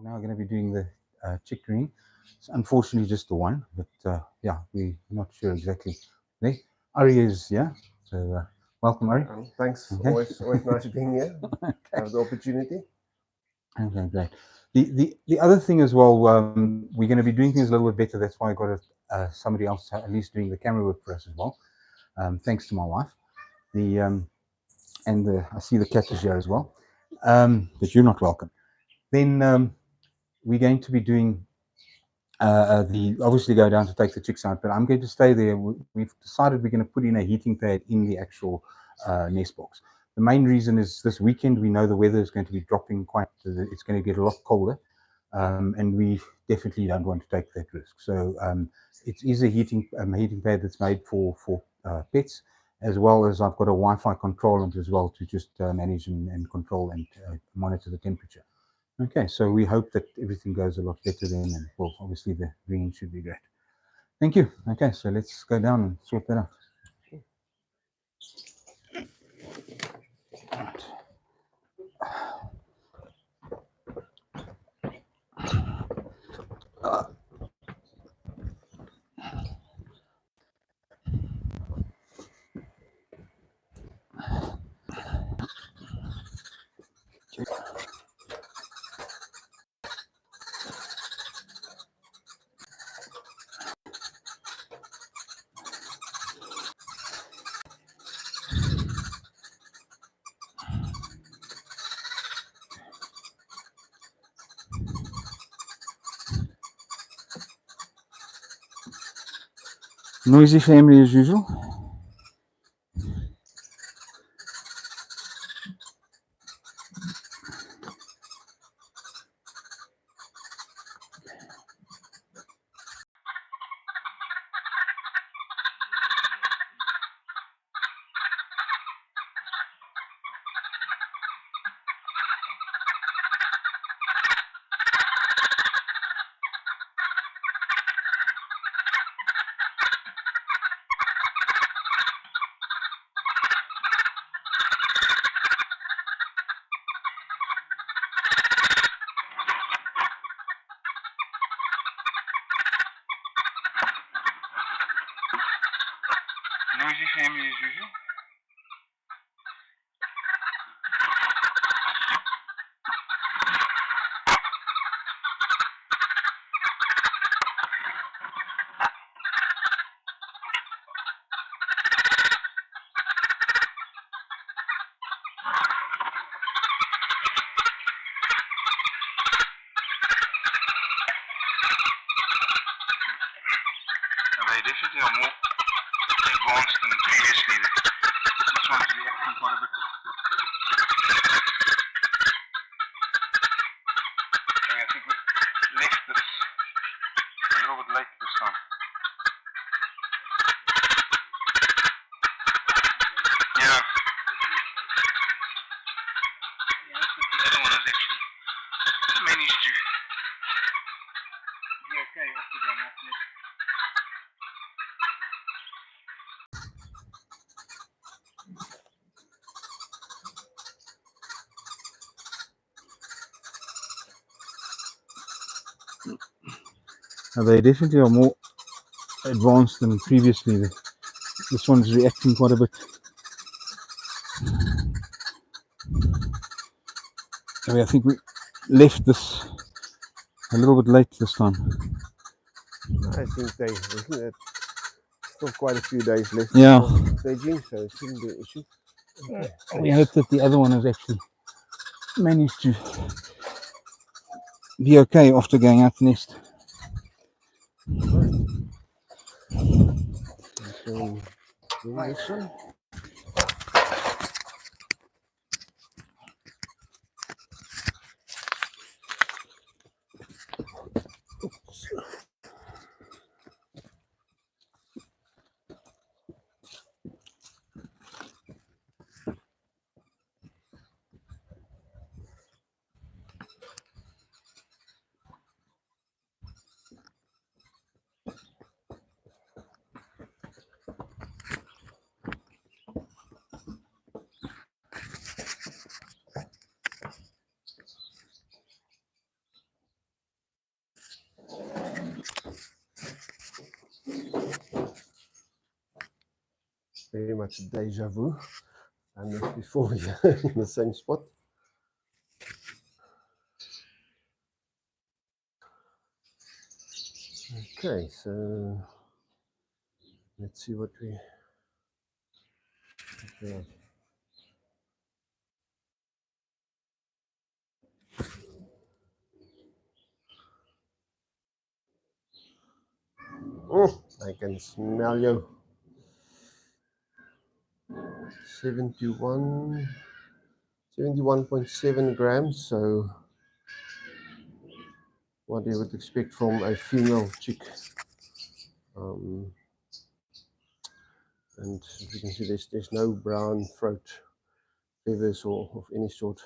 now going to be doing the chickering. It's unfortunately just the one, but yeah, we're not sure exactly. There, Ari is here, so welcome, Ari. Thanks. Okay. Always nice being here. Have the opportunity. Okay, great. The other thing as well, we're going to be doing things a little bit better. That's why I got somebody else at least doing the camera work for us as well. Thanks to my wife. I see the cat is here as well, but you're not welcome. Then we're going to be doing the obviously go down to take the chicks out, but I'm going to stay there. We've decided we're going to put in a heating pad in the actual nest box. The main reason is this weekend we know the weather is going to be dropping quite. It's going to get a lot colder, and we definitely don't want to take that risk. So it is a heating pad that's made for pets, as well as I've got a Wi-Fi control as well to just manage and control and monitor the temperature. Okay, so we hope that everything goes a lot better then, and well, obviously the green should be great. Thank you. Okay, so let's go down and sort that out. All right. Noisy family as usual. Noisy family as usual. They definitely are more advanced than previously. This one's reacting quite a bit. I think we left this a little bit late this time. Yeah. The other one has actually managed to be okay after going off this. They definitely are more advanced than previously. This one's reacting quite a bit. I think we left this a little bit late this time. I think there's still quite a few days left. Yeah. Staging, so it shouldn't be an issue. Okay. We hope that the other one has actually managed to be okay after going out the nest. Right. This one. very much deja vu. And this before we in the same spot. Okay, so let's see what we have. Oh, I can smell you. 71.7 grams, so what you would expect from a female chick. And as you can see, there's no brown throat feathers or of any sort.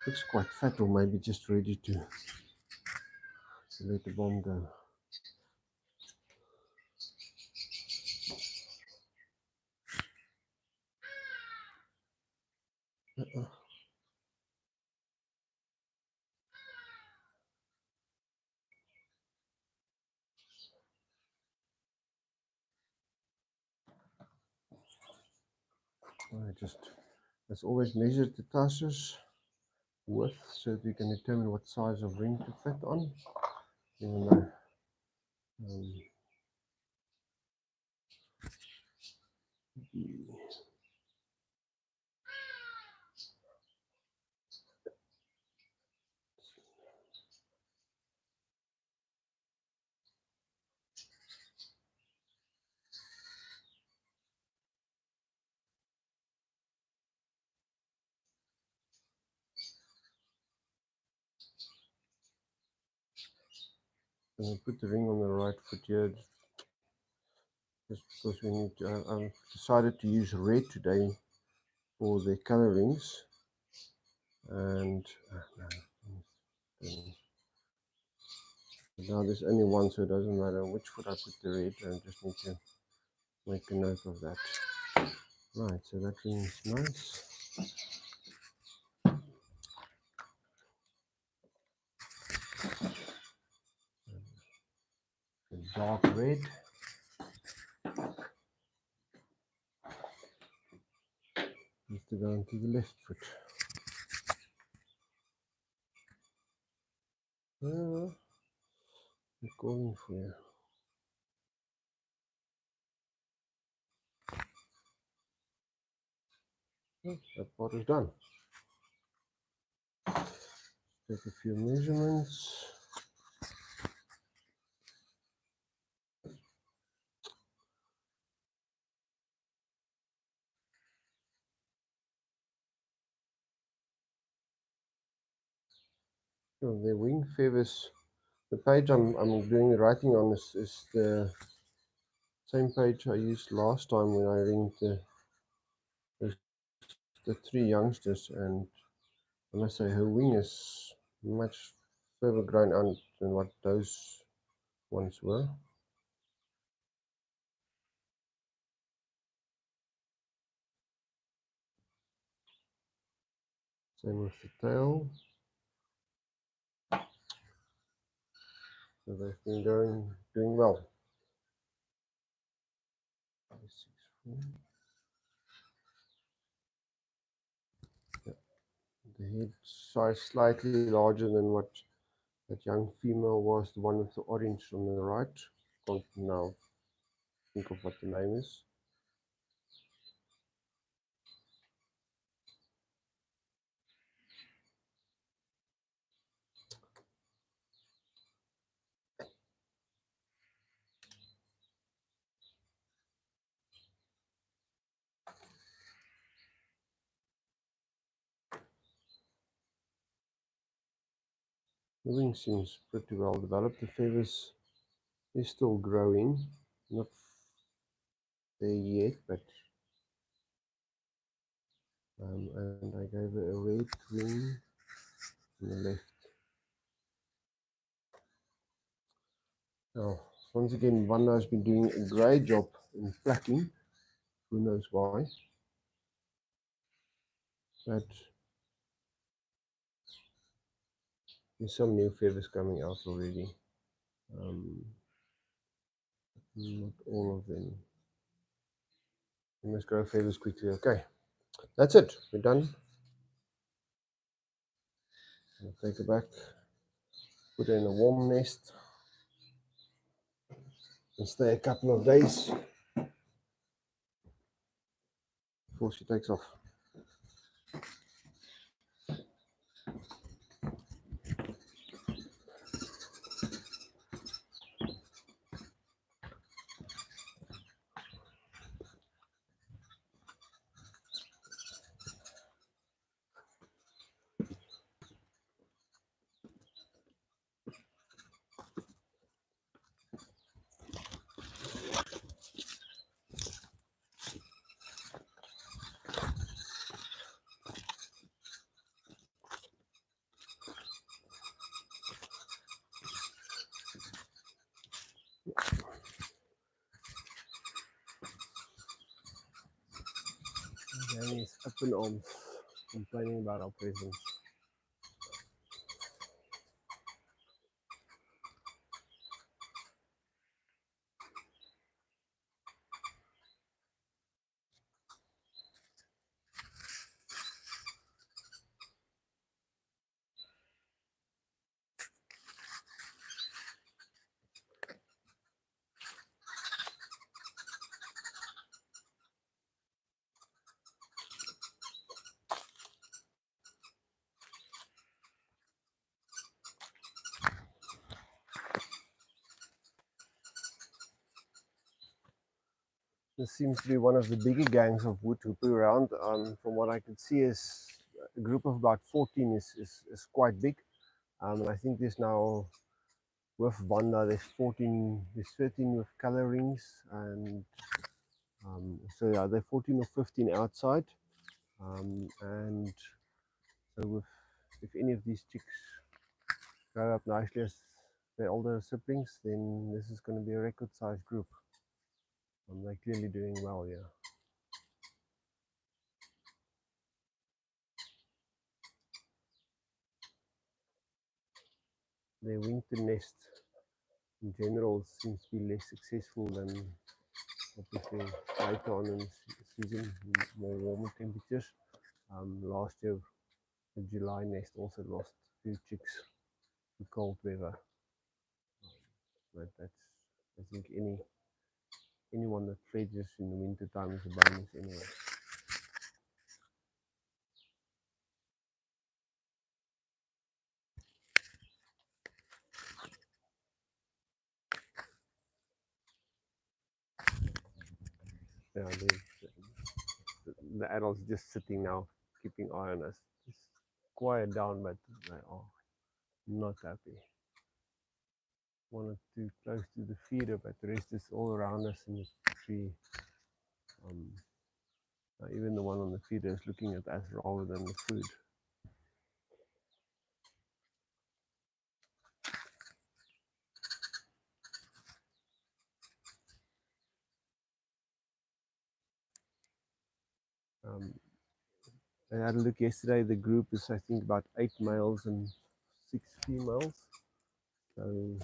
Looks quite fat, or maybe just ready to let the bomb go. I just, as always, measure the tassels width so that we can determine what size of ring to fit on. Even though I'm put the ring on the right foot here, just because we need to. I've decided to use red today for the color rings, and now there's only one, so it doesn't matter which foot I put the red. I just need to make a note of that. Right, so that ring is nice. Dark red. Needs to go into the left foot. I'm calling for you. Oh, that part is done. Take a few measurements. So the wing feathers, the page I'm doing the writing on is the same page I used last time when I ringed the three youngsters, and I must say her wing is much further grown out than what those ones were. Same with the tail. So they've been doing well. 6, 4. The head size slightly larger than what that young female was, the one with the orange on the right. Can't now think of what the name is. The wing seems pretty well developed. The feathers is still growing, not there yet, but and I gave it a red wing on the left. Now, once again, Wanda has been doing a great job in plucking. Who knows why? But there's some new feathers coming out already. Not all of them. You must grow feathers quickly. Okay, that's it. We're done. I'll take it back, put it in a warm nest, and stay a couple of days before she takes off. Danny's up in arms, complaining about our presence. This seems to be one of the bigger gangs of wood hoopoe around. From what I can see, is a group of about 14 is quite big. And I think there's now with Vanda, there's 14, there's 13 with color rings, and so yeah, they're 14 or 15 outside. And so if any of these chicks grow up nicely as their older siblings, then this is going to be a record-sized group. They're clearly doing well, yeah. Their winter nest in general seems to be less successful than obviously later on in the season, more warmer temperatures. Last year, the July nest also lost a few chicks to cold weather. But that's, I think, anyone that fledges in the winter time is a bonus anyway. Yeah, the adults just sitting now, keeping eye on us. Just quiet down, but they are not happy. One or two close to the feeder, but the rest is all around us in the tree. Even the one on the feeder is looking at us rather than the food. I had a look yesterday. The group is, I think, about 8 males and 6 females. So,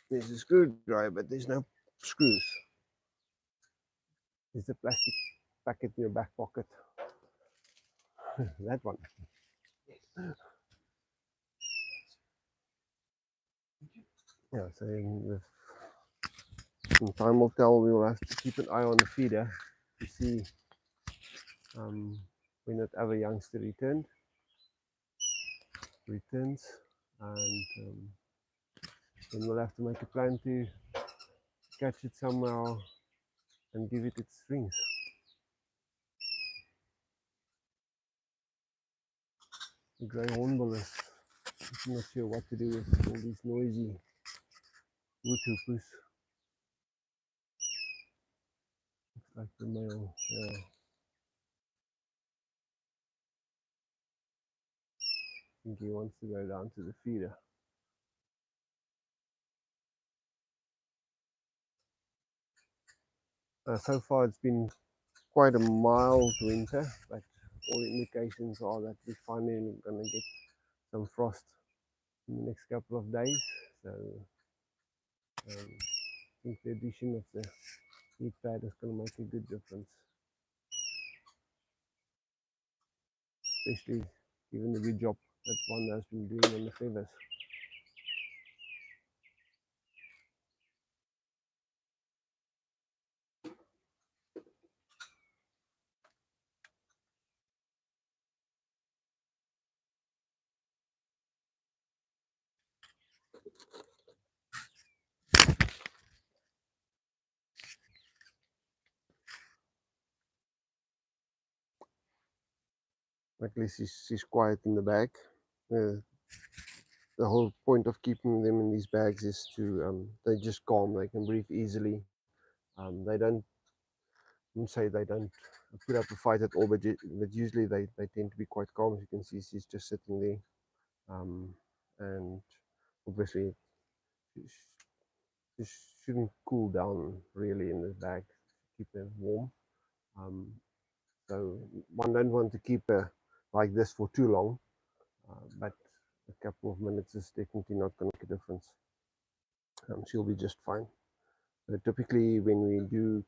there's a screwdriver, but there's no screws. There's a plastic packet in your back pocket. That one. Yeah, so in time will tell. We will have to keep an eye on the feeder to see when that other youngster returns, and then we'll have to make a plan to catch it somehow and give it its rings. The grey hornbill is, I'm not sure what to do with all these noisy wood hoopoes. Looks like the male, yeah. I think he wants to go down to the feeder. So far it's been quite a mild winter, but all indications are that we're finally going to get some frost in the next couple of days. So I think the addition of the heat pad is going to make a good difference, especially given the good job that one has been doing on the feathers. At least she's quiet in the bag. The whole point of keeping them in these bags is to they just calm. They can breathe easily. They don't say they don't put up a fight at all, but usually they tend to be quite calm. As you can see, she's just sitting there, and obviously she shouldn't cool down really in this bag. Keep them warm. Um, so one don't want to keep her like this for too long, but a couple of minutes is definitely not going to make a difference. She'll be just fine. Typically, when we do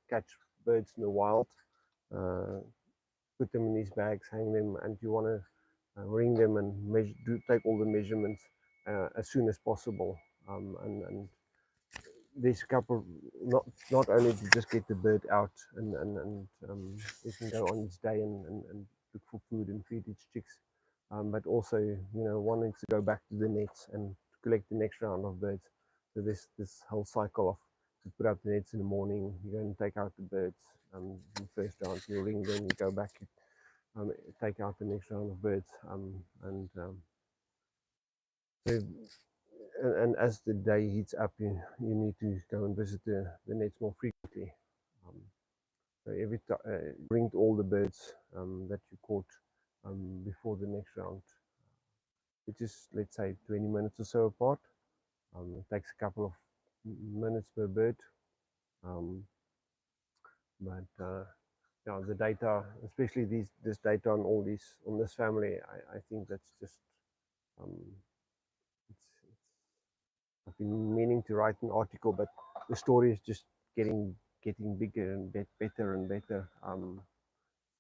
catch birds in the wild, uh, put them in these bags, hang them, and you want to ring them and take all the measurements as soon as possible. And there's a couple, not only to just get the bird out and it can go on its day and look for food and feed its chicks, but also wanting to go back to the nets and collect the next round of birds. So this whole cycle of you put up the nets in the morning, you go and take out the birds. The first round, you ring them, you go back, take out the next round of birds, so, and as the day heats up, you need to go and visit the nets more frequently. So every time, bring all the birds that you caught before the next round, which is, let's say, 20 minutes or so apart. It takes a couple of minutes per bird, but yeah, the data, especially this data on this family, I think that's just um, I've been meaning to write an article, but the story is just getting bigger and better and better.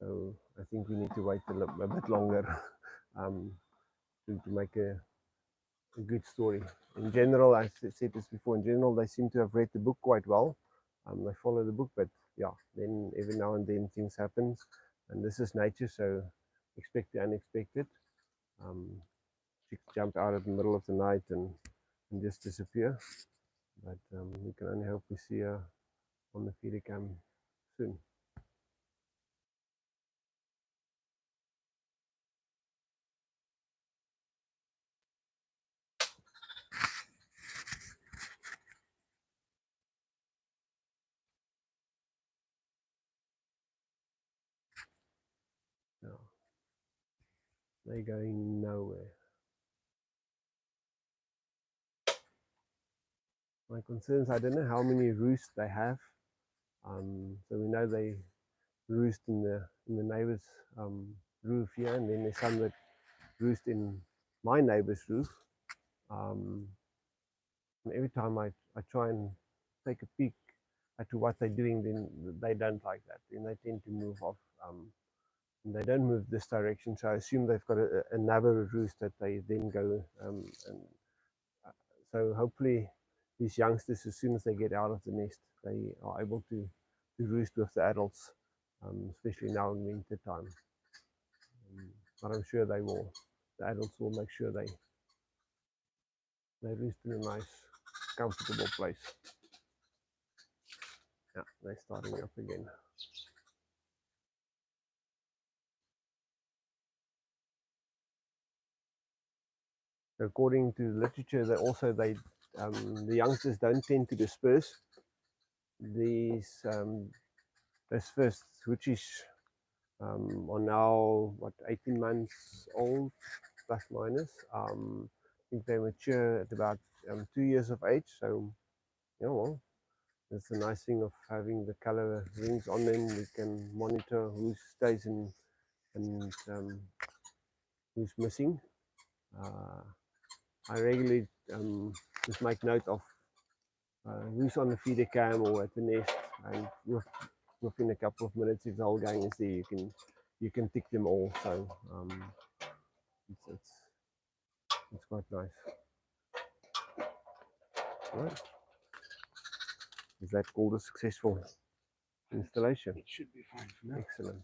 So I think we need to wait a bit longer um, to make a good story. In general, I said this before, in general, they seem to have read the book quite well. They follow the book, but yeah, then every now and then things happen. And this is nature, so expect the unexpected. Chicks jump out at the middle of the night and just disappear. But we can only hope we see her on the feeder cam soon. No, they're going nowhere. My concerns, I don't know how many roosts they have. So we know they roost in the neighbor's roof here, and then there's some that roost in my neighbor's roof. And every time I try and take a peek at what they're doing, then they don't like that. Then they tend to move off. And they don't move this direction, so I assume they've got another roost that they then go. And so hopefully these youngsters, as soon as they get out of the nest, they are able to roost with the adults, especially now in winter time. But I'm sure they will. The adults will make sure they roost in a nice, comfortable place. Yeah, they're starting up again. According to the literature, the youngsters don't tend to disperse. These this first, which is are now what 18 months old, plus minus. I think they mature at about 2 years of age. So, yeah, well, it's a nice thing of having the color rings on them. We can monitor who stays in and who's missing. I regularly just make note of who's on the feeder cam or at the nest, and within a couple of minutes, if the whole gang is there, you can tick them all. So it's quite nice. Right. Is that called a successful installation? It should be fine for now. Excellent.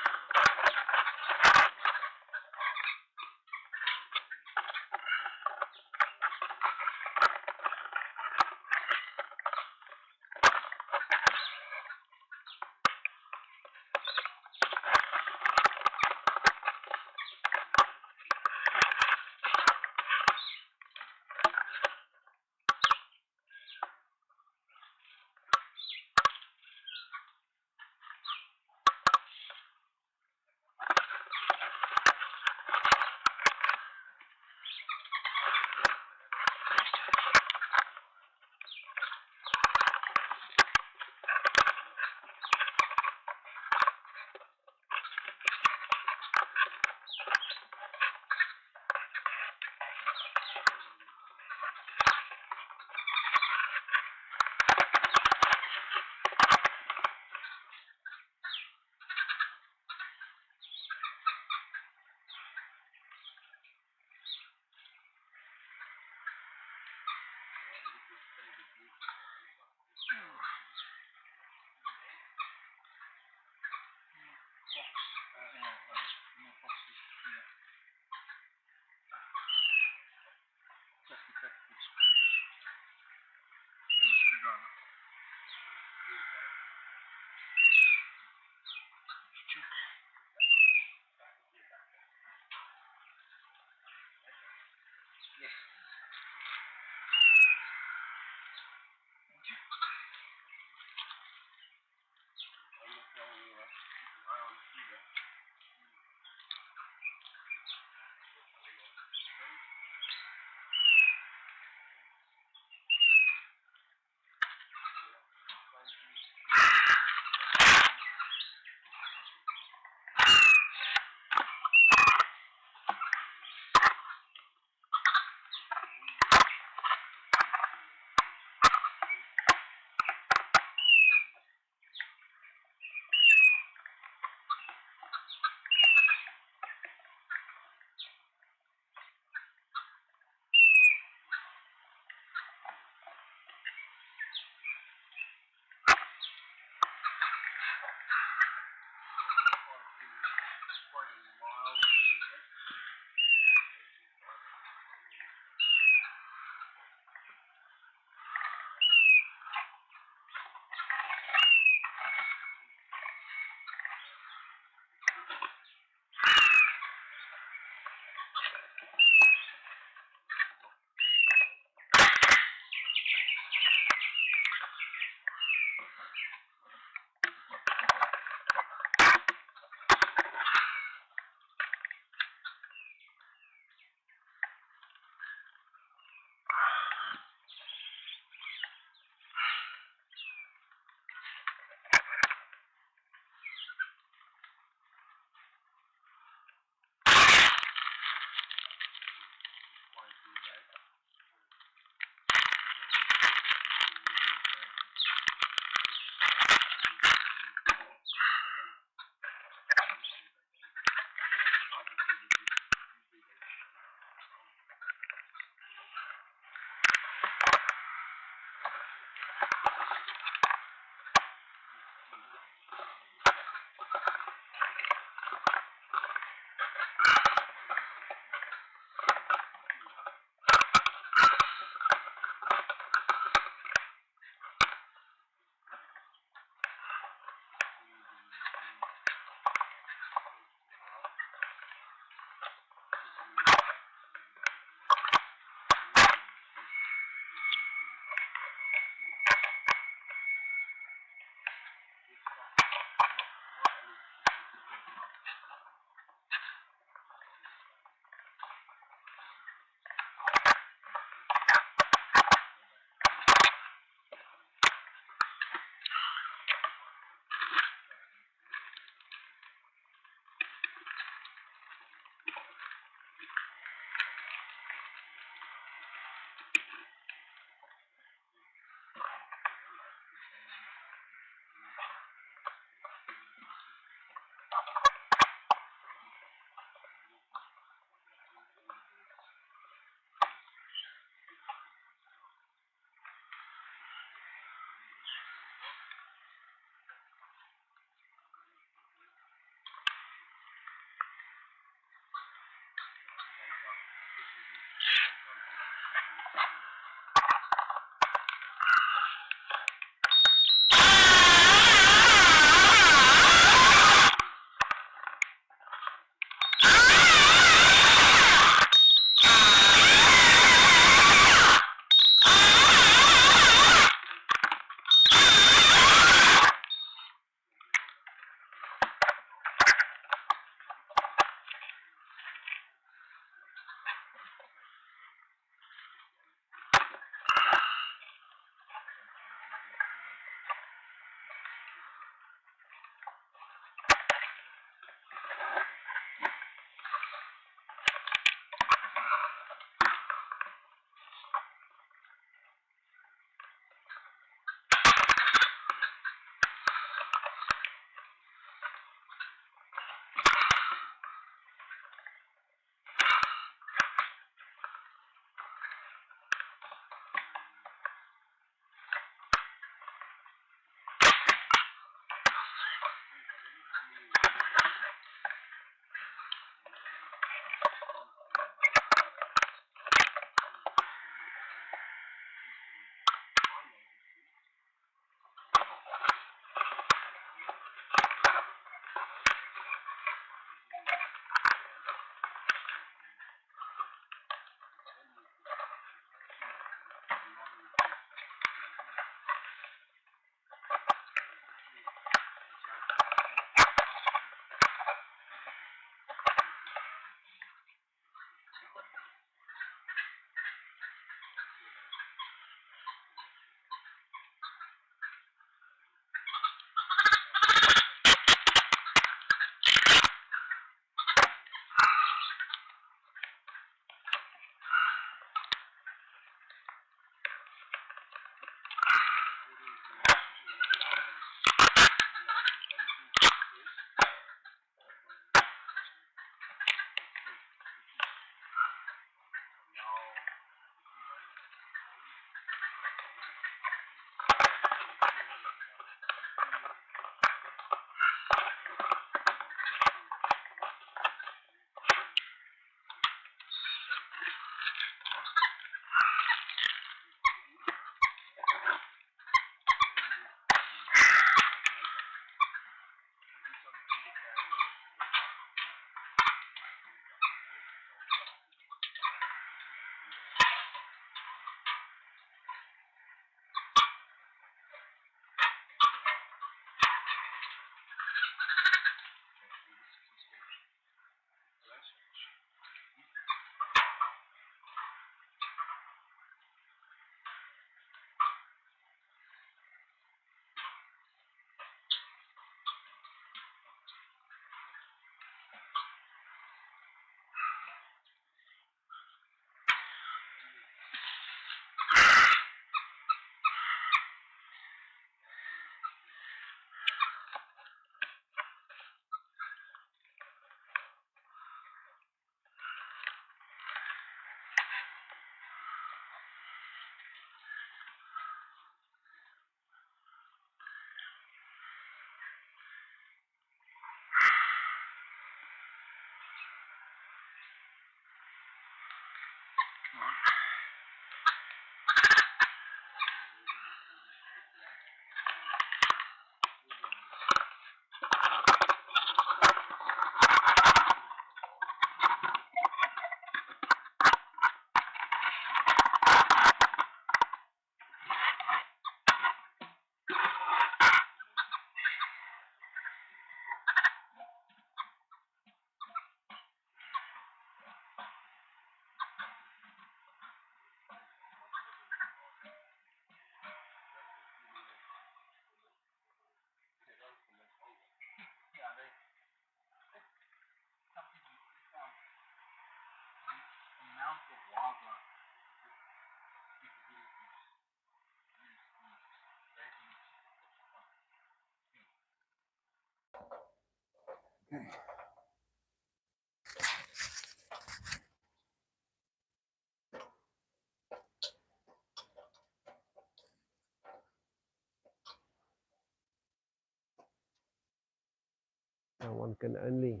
one can only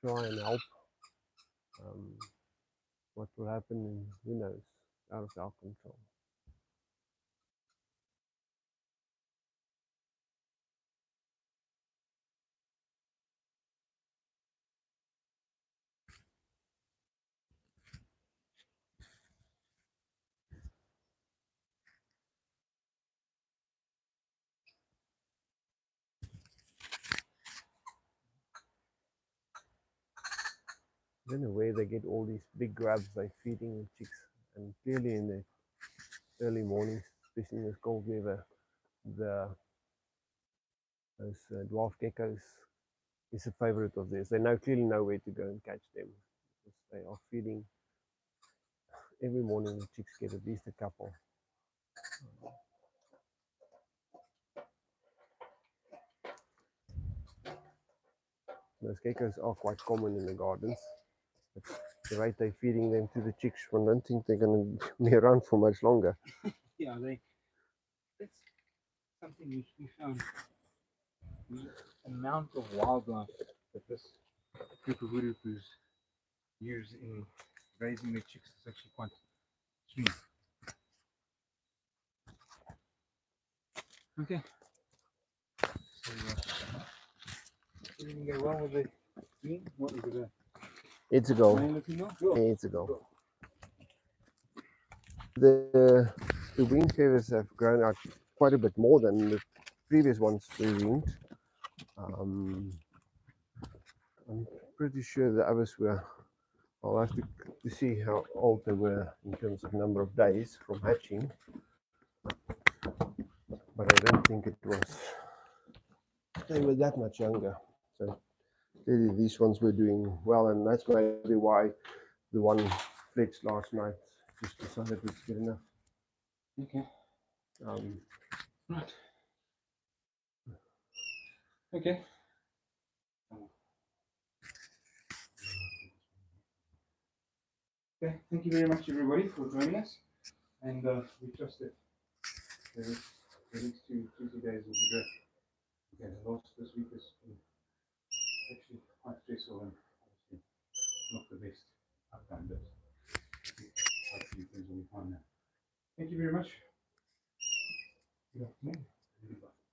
try and help. What will happen, who knows, out of our control. I don't know where they get all these big grubs they're feeding the chicks, and clearly in the early mornings, especially in this cold weather, those dwarf geckos is a favorite of theirs. They clearly know where to go and catch them because they are feeding every morning. The chicks get at least a couple. Those geckos are quite common in the gardens. But the rate they're feeding them to the chicks, I don't think they're going to be around for much longer. Yeah, that's something we found. The amount of wildlife that this group of Wurupus use in raising their chicks is actually quite extreme. Okay. So, everything go well with the queen? What is it? It's a go. It's a go. The wing feathers have grown out quite a bit more than the previous ones we winged. I'm pretty sure the others were. I'll have to see how old they were in terms of number of days from hatching, but I don't think it was. They were that much younger. So clearly these ones were doing well, and that's maybe why the one fledged last night just decided it's good enough. Okay. Right. Okay. Okay. Thank you very much, everybody, for joining us, and we trust that the next two days will be great. Okay, the last this week has been actually quite stressful and obviously not the best outcome, but hopefully things will be fine now. Thank you very much. Good afternoon. Goodbye.